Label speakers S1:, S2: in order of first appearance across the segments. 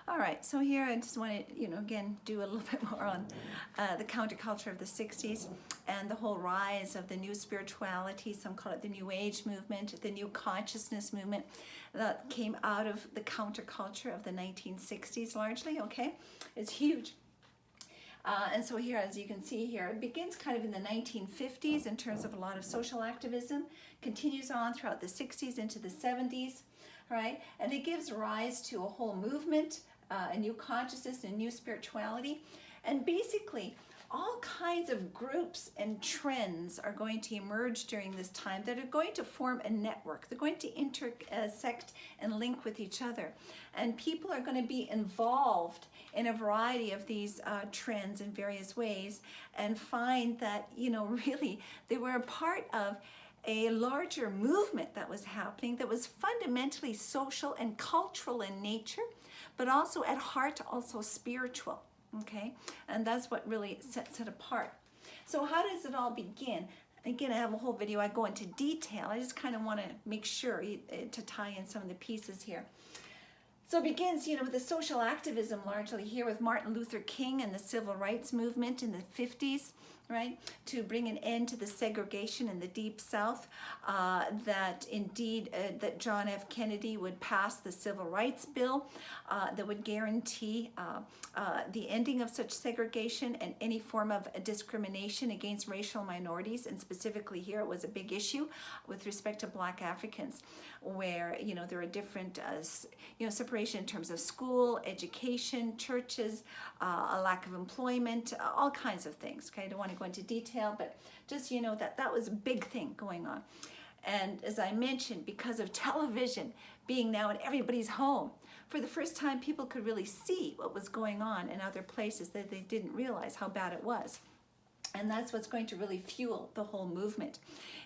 S1: All right, so here I just want to, again, do a little bit more on the counterculture of the 60s and the whole rise of the new spirituality. Some call it the New Age movement, the New Consciousness movement that came out of the counterculture of the 1960s largely, okay? It's huge. And so here, as you can see here, it begins kind of in the 1950s in terms of a lot of social activism, continues on throughout the 60s into the 70s, right? And it gives rise to a whole movement, a new consciousness, a new spirituality. And basically, all kinds of groups and trends are going to emerge during this time that are going to form a network. They're going to intersect and link with each other. And people are going to be involved in a variety of these trends in various ways and find that, really they were a part of a larger movement that was happening that was fundamentally social and cultural in nature, but also at heart also spiritual. Okay, and that's what really sets it apart. So how does it all begin? Again, I have a whole video, I go into detail. I just kind of want to make sure to tie in some of the pieces here. So it begins, with the social activism largely here with Martin Luther King and the civil rights movement in the 50s, right, to bring an end to the segregation in the Deep South, that indeed that John F. Kennedy would pass the Civil Rights Bill that would guarantee the ending of such segregation and any form of discrimination against racial minorities, and specifically here it was a big issue with respect to Black Africans, where there are different separation in terms of school, education, churches, a lack of employment, all kinds of things. Okay, I don't want to go into detail, but just that was a big thing going on. And as I mentioned, because of television being now in everybody's home, for the first time people could really see what was going on in other places that they didn't realize how bad it was. And that's what's going to really fuel the whole movement,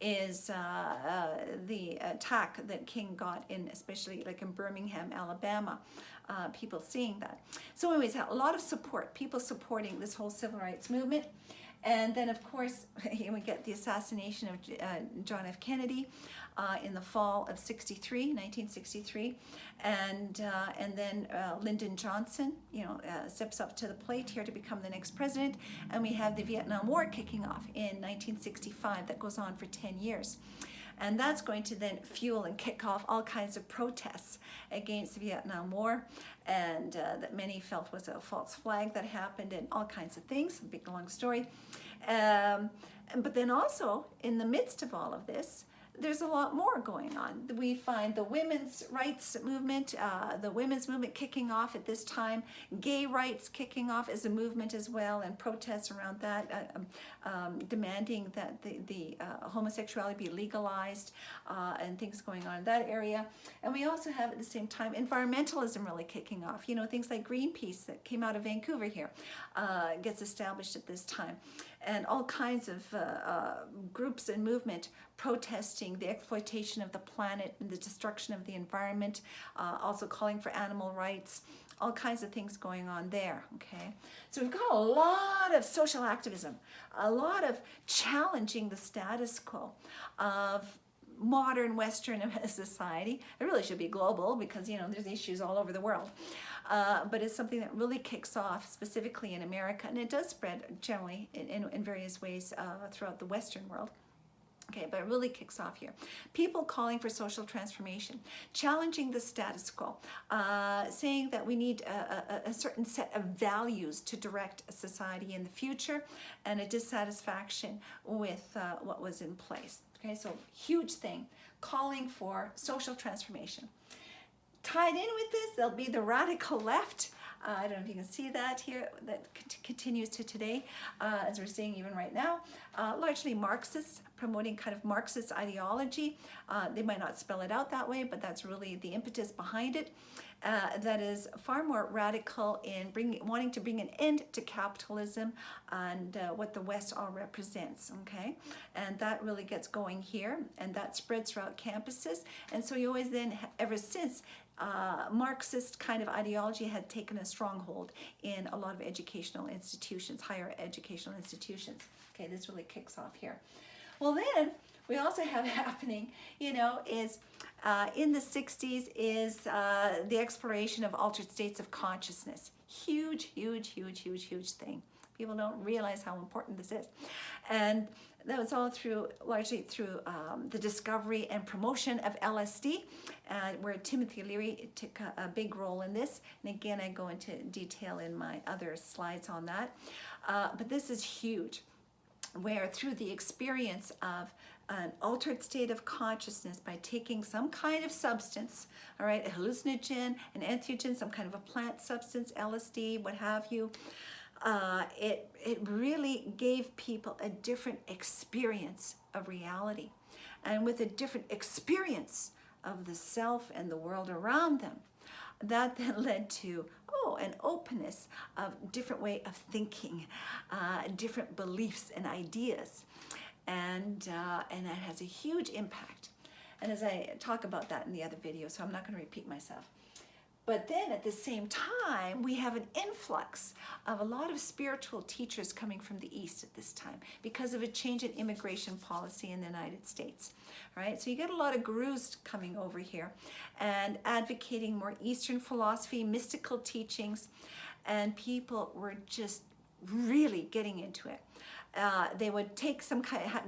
S1: is the attack that King got in, especially like in Birmingham, Alabama, people seeing that. So anyways, a lot of support, people supporting this whole civil rights movement. And then, of course, we get the assassination of John F. Kennedy in the fall of 1963. And then Lyndon Johnson, steps up to the plate here to become the next president. And we have the Vietnam War kicking off in 1965 that goes on for 10 years. And that's going to then fuel and kick off all kinds of protests against the Vietnam War, and that many felt was a false flag that happened, and all kinds of things, a big long story. But then also, in the midst of all of this, there's a lot more going on. We find the women's rights movement, kicking off at this time, gay rights kicking off as a movement as well, and protests around that, demanding that the homosexuality be legalized, and things going on in that area. And we also have at the same time environmentalism really kicking off. Things like Greenpeace that came out of Vancouver here gets established at this time. And all kinds of groups and movement protesting the exploitation of the planet and the destruction of the environment, also calling for animal rights, all kinds of things going on there, okay? So we've got a lot of social activism, a lot of challenging the status quo of modern Western society. It really should be global because, there's issues all over the world. But it's something that really kicks off specifically in America, and it does spread generally in various ways throughout the Western world. Okay, but it really kicks off here. People calling for social transformation, challenging the status quo, saying that we need a certain set of values to direct a society in the future, and a dissatisfaction with what was in place. Okay, so huge thing, calling for social transformation. Tied in with this, there'll be the radical left. I don't know if you can see that here, that continues to today, as we're seeing even right now. Largely Marxists, promoting kind of Marxist ideology. They might not spell it out that way, but that's really the impetus behind it. That is far more radical in wanting to bring an end to capitalism and what the West all represents, okay? And that really gets going here, and that spreads throughout campuses. And so you always then, ever since, Marxist kind of ideology had taken a stronghold in a lot of educational institutions, higher educational institutions. Okay, this really kicks off here. Well then, we also have happening, is in the 60s is the exploration of altered states of consciousness. Huge, huge, huge, huge, huge thing. People don't realize how important this is. And that was all largely through the discovery and promotion of LSD, where Timothy Leary took a big role in this. And again, I go into detail in my other slides on that. But this is huge, where through the experience of an altered state of consciousness by taking some kind of substance, all right, a hallucinogen, an entheogen, some kind of a plant substance, LSD, what have you, it really gave people a different experience of reality, and with a different experience of the self and the world around them. That then led to an openness of different way of thinking, different beliefs and ideas, and that has a huge impact. And as I talk about that in the other video, so I'm not going to repeat myself. But then at the same time, we have an influx of a lot of spiritual teachers coming from the East at this time because of a change in immigration policy in the United States, right? So you get a lot of gurus coming over here and advocating more Eastern philosophy, mystical teachings, and people were just really getting into it. They would take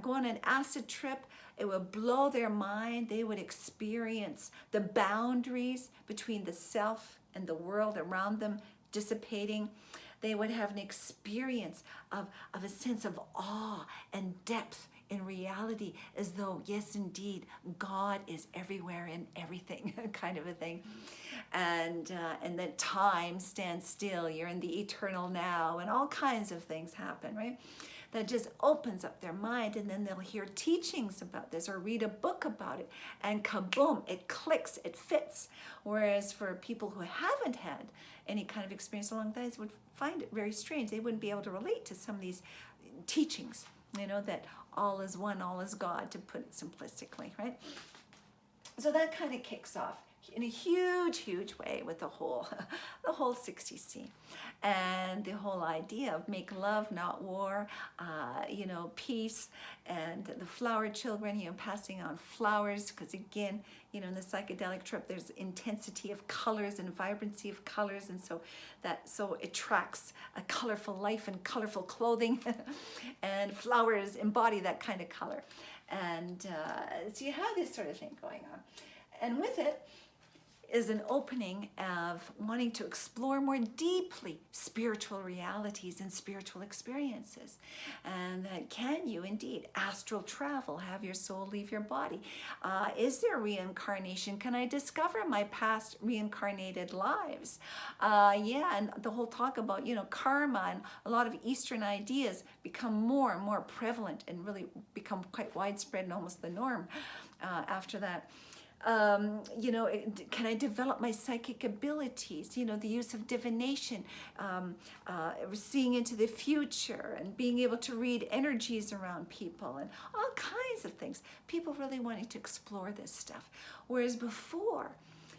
S1: go on an acid trip. It would blow their mind. They would experience the boundaries between the self and the world around them dissipating. They would have an experience of a sense of awe and depth in reality, as though, yes, indeed, God is everywhere in everything, kind of a thing. And that time stands still. You're in the eternal now, and all kinds of things happen, right? That just opens up their mind, and then they'll hear teachings about this or read a book about it, and kaboom, it clicks, it fits. Whereas for people who haven't had any kind of experience along those, would find it very strange. They wouldn't be able to relate to some of these teachings, that all is one, all is God, to put it simplistically, right? So that kind of kicks off in a huge, huge way with the whole 60s scene, and the whole idea of make love, not war, peace, and the flower children, passing on flowers, because again, in the psychedelic trip, there's intensity of colors and vibrancy of colors, and so attracts a colorful life and colorful clothing, and flowers embody that kind of color, and so you have this sort of thing going on, and with it is an opening of wanting to explore more deeply spiritual realities and spiritual experiences. And can you indeed astral travel, have your soul leave your body? Is there reincarnation? Can I discover my past reincarnated lives? And the whole talk about, karma and a lot of Eastern ideas become more and more prevalent and really become quite widespread and almost the norm after that. Can I develop my psychic abilities? The use of divination, seeing into the future and being able to read energies around people and all kinds of things. People really wanting to explore this stuff. Whereas before,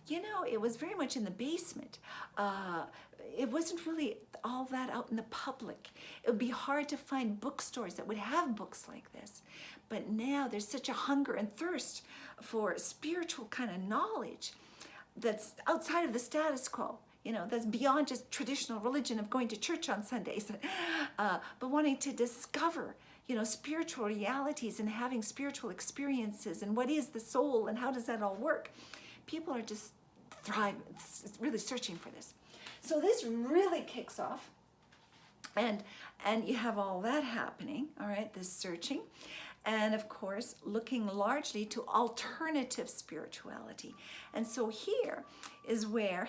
S1: it was very much in the basement. It wasn't really all that out in the public. It would be hard to find bookstores that would have books like this. But now there's such a hunger and thirst for spiritual kind of knowledge that's outside of the status quo, that's beyond just traditional religion of going to church on Sundays, but wanting to discover, spiritual realities and having spiritual experiences and what is the soul and how does that all work. People are just really searching for this. So this really kicks off, and you have all that happening, all right, this searching. And of course, looking largely to alternative spirituality. And so here is where,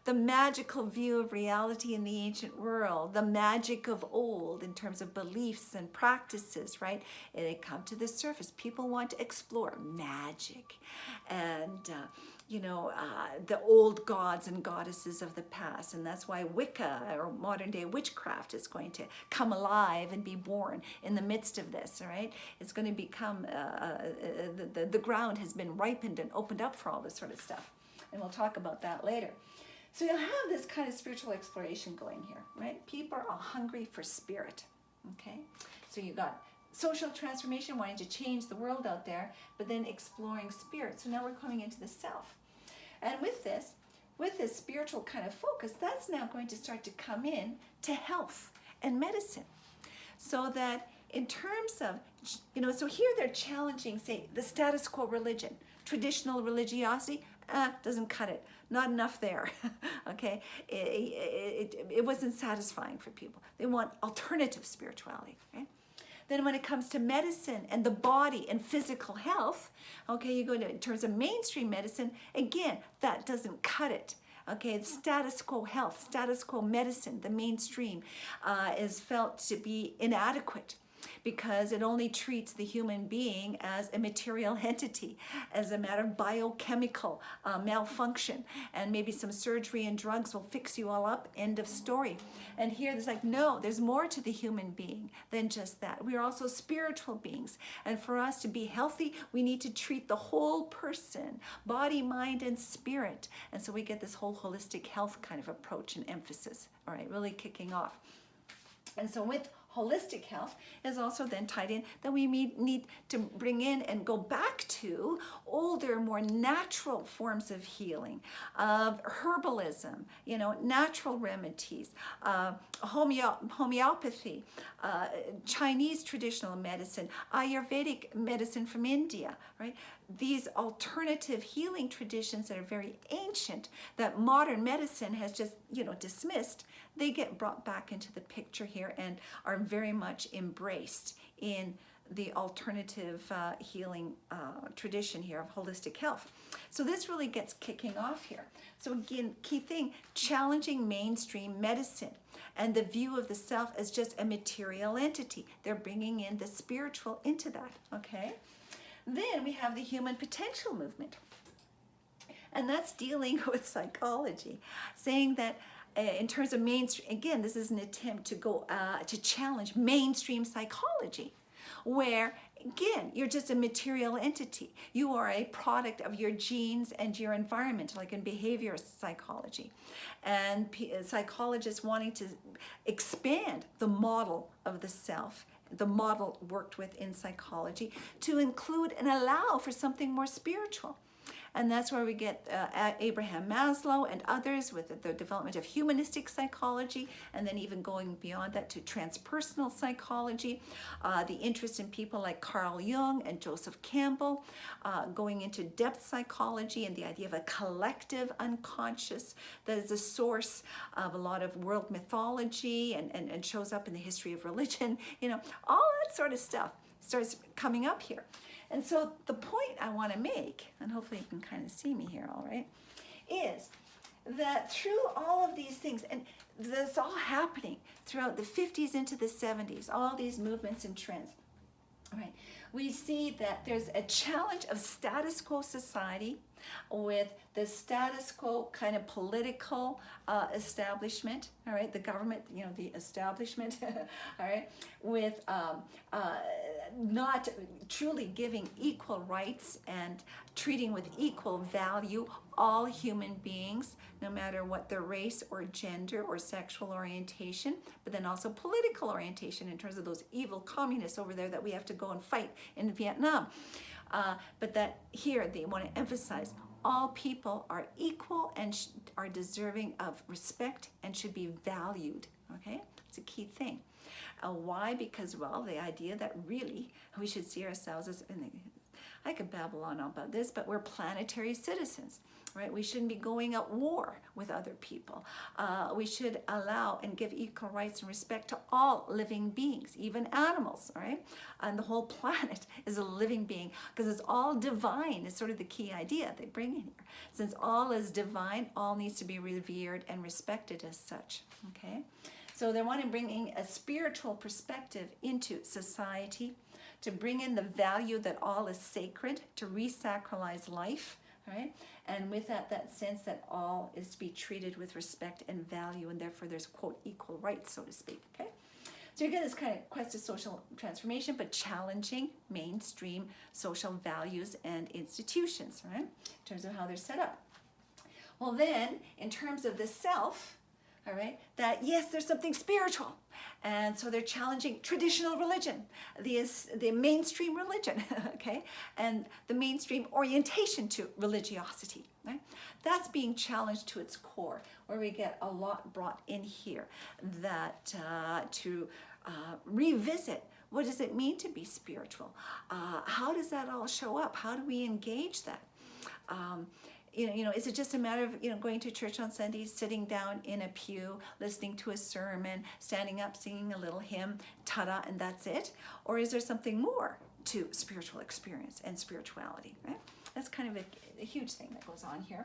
S1: the magical view of reality in the ancient world, the magic of old in terms of beliefs and practices, right? And they come to the surface. People want to explore magic and, the old gods and goddesses of the past. And that's why Wicca, or modern day witchcraft, is going to come alive and be born in the midst of this, all right? It's going to become, the ground has been ripened and opened up for all this sort of stuff. And we'll talk about that later. So you'll have this kind of spiritual exploration going here, right? People are hungry for spirit, okay? So you got social transformation, wanting to change the world out there, but then exploring spirit. So now we're coming into the self. And with this spiritual kind of focus, that's now going to start to come in to health and medicine. So that in terms of, so here they're challenging, say, the status quo religion. Traditional religiosity, doesn't cut it. Not enough there, okay? It wasn't satisfying for people. They want alternative spirituality, okay? Then when it comes to medicine and the body and physical health, okay, you go in terms of mainstream medicine, again, that doesn't cut it. Okay, status quo health, status quo medicine, the mainstream is felt to be inadequate because it only treats the human being as a material entity, as a matter of biochemical malfunction, and maybe some surgery and drugs will fix you all up, end of story. And here there's like, no, there's more to the human being than just that. We are also spiritual beings, and for us to be healthy, we need to treat the whole person, body, mind, and spirit. And so we get this whole holistic health kind of approach and emphasis, all right, really kicking off. And so with holistic health is also then tied in that we need to bring in and go back to older, more natural forms of healing, of herbalism, natural remedies, homeopathy, Chinese traditional medicine, Ayurvedic medicine from India, right? These alternative healing traditions that are very ancient, that modern medicine has just, dismissed, they get brought back into the picture here and are very much embraced in the alternative healing tradition here of holistic health. So this really gets kicking off here. So again, key thing, challenging mainstream medicine and the view of the self as just a material entity. They're bringing in the spiritual into that, okay? Then we have the human potential movement. And that's dealing with psychology, saying that in terms of mainstream, again, this is an attempt to go to challenge mainstream psychology, where, again, you're just a material entity. You are a product of your genes and your environment, like in behavior psychology. And psychologists wanting to expand the model of the self, the model worked with in psychology, to include and allow for something more spiritual. And that's where we get Abraham Maslow and others with the development of humanistic psychology, and then even going beyond that to transpersonal psychology, the interest in people like Carl Jung and Joseph Campbell, going into depth psychology and the idea of a collective unconscious that is the source of a lot of world mythology and shows up in the history of religion, all that sort of stuff starts coming up here. And so the point I want to make, and hopefully you can kind of see me here, all right, is that through all of these things, and this all happening throughout the 50s into the 70s, all these movements and trends, all right, we see that there's a challenge of status quo society with the status quo kind of political establishment, all right, the government, the establishment, all right, with not truly giving equal rights and treating with equal value all human beings, no matter what their race or gender or sexual orientation, but then also political orientation in terms of those evil communists over there that we have to go and fight in Vietnam. But that here they want to emphasize all people are equal and are deserving of respect and should be valued, okay? It's a key thing. Why? Because, well, the idea that really we should see ourselves as, I could babble on about this, but we're planetary citizens, right? We shouldn't be going at war with other people. We should allow and give equal rights and respect to all living beings, even animals, all right? And the whole planet is a living being because it's all divine is sort of the key idea they bring in here. Since all is divine, all needs to be revered and respected as such, okay? So they want to bring in a spiritual perspective into society, to bring in the value that all is sacred, to resacralize life, right? And with that sense that all is to be treated with respect and value, and therefore there's, quote, equal rights, so to speak, okay? So you get this kind of quest of social transformation, but challenging mainstream social values and institutions, right? In terms of how they're set up. Well then, in terms of the self, all right, that yes, there's something spiritual. And so they're challenging traditional religion, the mainstream religion, okay, and the mainstream orientation to religiosity, right? That's being challenged to its core, where we get a lot brought in here that to revisit what does it mean to be spiritual? How does that all show up? How do we engage that? Is it just a matter of, going to church on Sundays, sitting down in a pew, listening to a sermon, standing up, singing a little hymn, ta-da, and that's it? Or is there something more to spiritual experience and spirituality, right? That's kind of a huge thing that goes on here.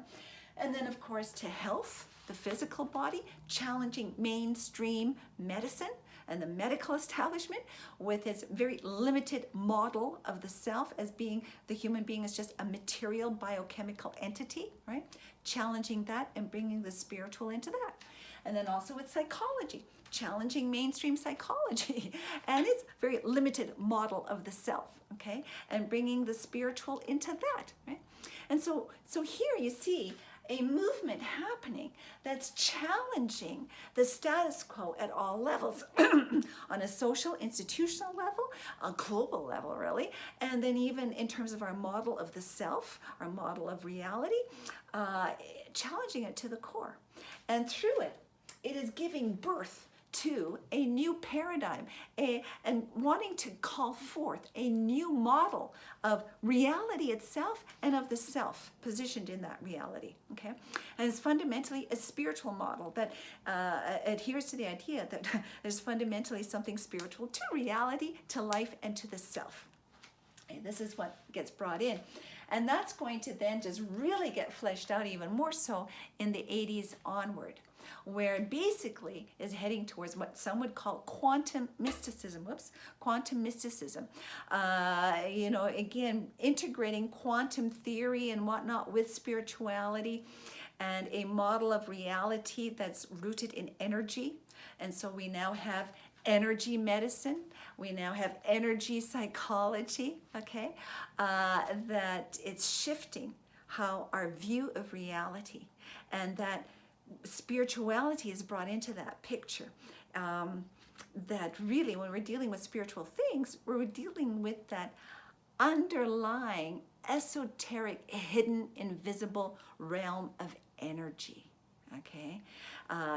S1: And then, of course, to health, the physical body, challenging mainstream medicine and the medical establishment with its very limited model of the self as being the human being is just a material biochemical entity, right? Challenging that and bringing the spiritual into that. And then also with psychology, challenging mainstream psychology and its very limited model of the self, okay? And bringing the spiritual into that, right? And so here you see a movement happening that's challenging the status quo at all levels, on a social, institutional level, a global level, really, and then even in terms of our model of the self, our model of reality, challenging it to the core. And through it, it is giving birth to a new paradigm, and wanting to call forth a new model of reality itself and of the self positioned in that reality, okay? And it's fundamentally a spiritual model that adheres to the idea that there's fundamentally something spiritual to reality, to life, and to the self. And this is what gets brought in. And that's going to then just really get fleshed out even more so in the 80s onward, where it basically is heading towards what some would call quantum mysticism. Quantum mysticism. Again, integrating quantum theory and whatnot with spirituality and a model of reality that's rooted in energy. And so we now have energy medicine. We now have energy psychology, okay? That it's shifting how our view of reality, and that spirituality is brought into that picture. That really, when we're dealing with spiritual things, we're dealing with that underlying esoteric, hidden, invisible realm of energy, okay?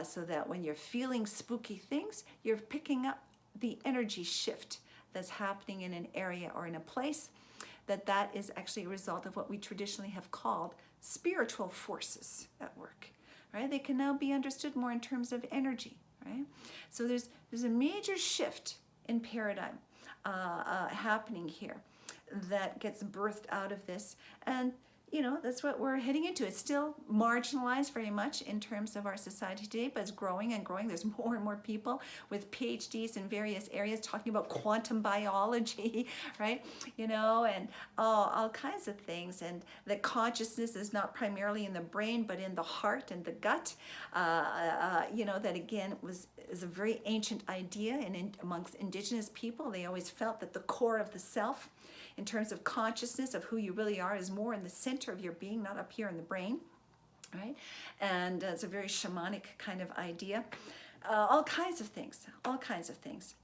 S1: So that when you're feeling spooky things, you're picking up the energy shift that's happening in an area or in a place, that is actually a result of what we traditionally have called spiritual forces at work. Right? They can now be understood more in terms of energy, right? So there's a major shift in paradigm happening here that gets birthed out of this, and that's what we're heading into. It's still marginalized very much in terms of our society today, but it's growing and growing. There's more and more people with PhDs in various areas talking about quantum biology, right? And all kinds of things. And that consciousness is not primarily in the brain, but in the heart and the gut. That again is a very ancient idea, and amongst indigenous people, they always felt that the core of the self, in terms of consciousness of who you really are, is more in the center of your being, not up here in the brain, right? And it's a very shamanic kind of idea. All kinds of things.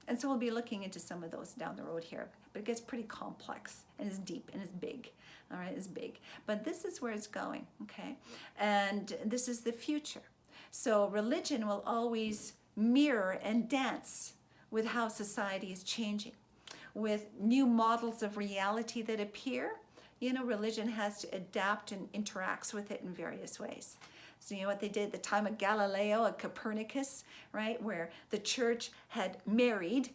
S1: And so we'll be looking into some of those down the road here. But it gets pretty complex, and it's deep, and it's big. All right, it's big. But this is where it's going, okay? And this is the future. So religion will always mirror and dance with how society is changing. With new models of reality that appear, religion has to adapt and interacts with it in various ways. So what they did at the time of Galileo and Copernicus, right, where the church had married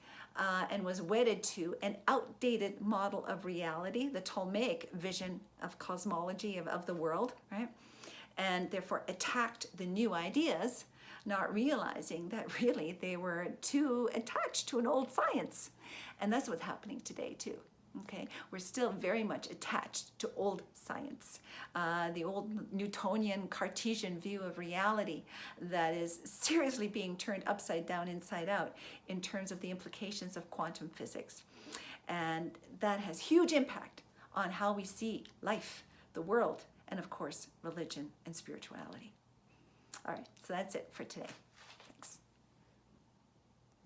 S1: and was wedded to an outdated model of reality, the Ptolemaic vision of cosmology of the world, right, and therefore attacked the new ideas, not realizing that really they were too attached to an old science. And that's what's happening today too, okay? We're still very much attached to old science, the old Newtonian Cartesian view of reality that is seriously being turned upside down, inside out, in terms of the implications of quantum physics. And that has huge impact on how we see life, the world, and of course, religion and spirituality. All right, so that's it for today.